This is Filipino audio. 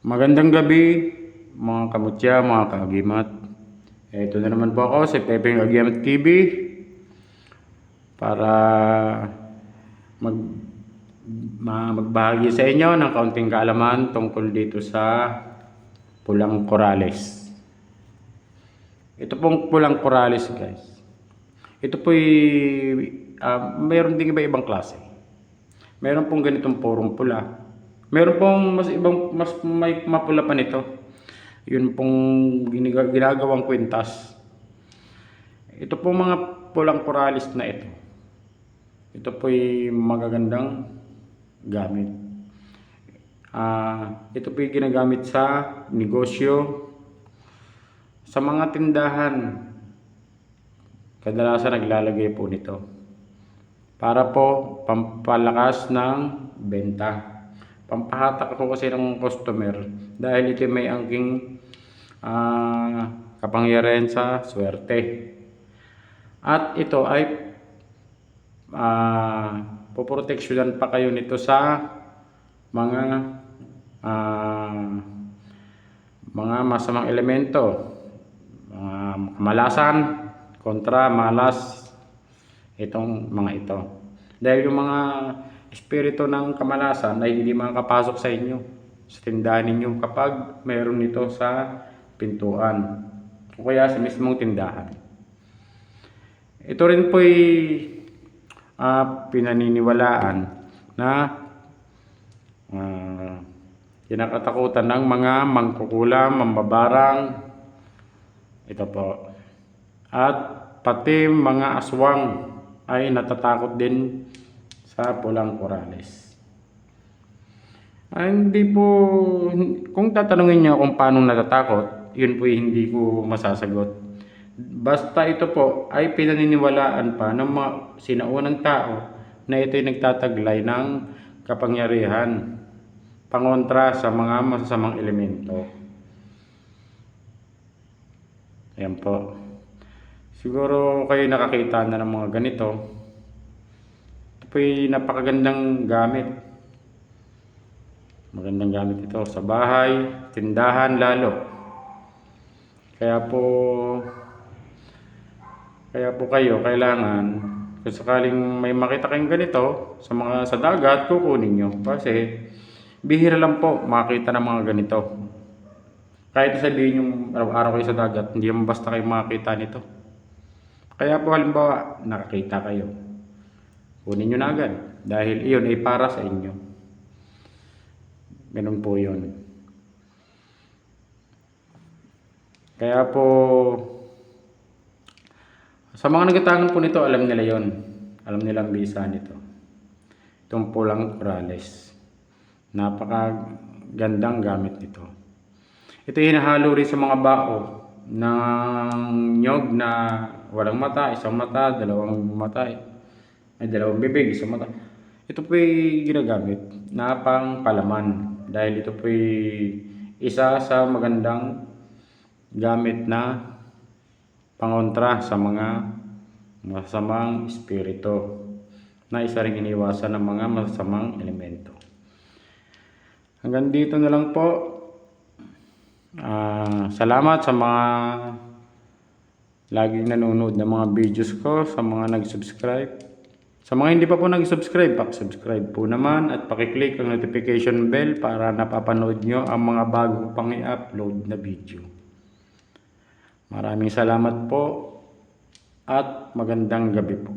Magandang gabi mga kamutya, mga kaagimat. Ito na naman po ako, si Pepeng Agimat TV para mag magbahagi sa inyo ng kaunting kaalaman tungkol dito sa pulang korales. Ito pong pulang korales, guys. Ito po'y mayroon ding iba-ibang klase. Meron pong ganitong purong pula. Meron pong mas may mapula pa nito. Yun pong ginagawang kwintas. Ito pong mga pulang korales na ito. Ito po'y magagandang gamit. Ito po'y ginagamit sa negosyo, sa mga tindahan. Kadalasan naglalagay po nito para po pampalakas ng benta. Pampahatak ko kasi ng customer dahil ito may angking kapangyarihan sa swerte. At ito ay poproteksyonan pa kayo nito sa mga masamang elemento, mga kamalasan, kontra malas, itong mga ito. Dahil yung mga espiritu ng kamalasan ay hindi makakapasok sa inyo, sa tindahan ninyo kapag mayroon nito sa pintuan o kaya sa mismong tindahan. Ito rin po'y pinaniniwalaan na kinakatakutan ng mga mangkukulam, mambabarang. Ito po. At pati mga aswang ay natatakot din sa pulang korales. Hindi po, kung tatanungin niyo kung paano natatakot, yun po hindi ko masasagot. Basta ito po ay pinaniniwalaan pa ng mga sinaunang tao na ito ay nagtataglay ng kapangyarihan pangontra sa mga masasamang elemento. Ayan po. Siguro kayo nakakita na ng mga ganito. Ito po'y napakagandang gamit. Magandang gamit ito sa bahay, tindahan lalo. Kaya po kayo kailangan, kung sakaling may makita kayong ganito sa dagat, kukunin nyo. Kasi bihira lang po makita ng mga ganito. Kahit sabihin yung araw-araw kayo sa dagat, hindi naman basta kayo makakita nito. Kaya po halimbawa, nakakita kayo, kunin nyo na agad. Dahil iyon ay para sa inyo. Ganun po yun. Kaya po, sa mga nagtatanong po nito, alam nila yon. Alam nila ang bisa nito. Itong pulang korales. Napakagandang gamit nito. Ito hinahalo rin sa mga bao ng nyog na walang mata, isang mata, dalawang mata, dalawang bibig, isang mata. Ito po'y ginagamit na pang palaman dahil ito po'y isa sa magandang gamit na pangontra sa mga masamang espiritu na isa ring iniwasan ng mga masamang elemento. Hanggang dito na lang po. Salamat sa mga laging nanonood ng mga videos ko, sa mga nag-subscribe. Sa mga hindi pa po nag-subscribe, subscribe po naman at pakiclick ang notification bell para napapanood nyo ang mga bago pang i-upload na video. Maraming salamat po at magandang gabi po.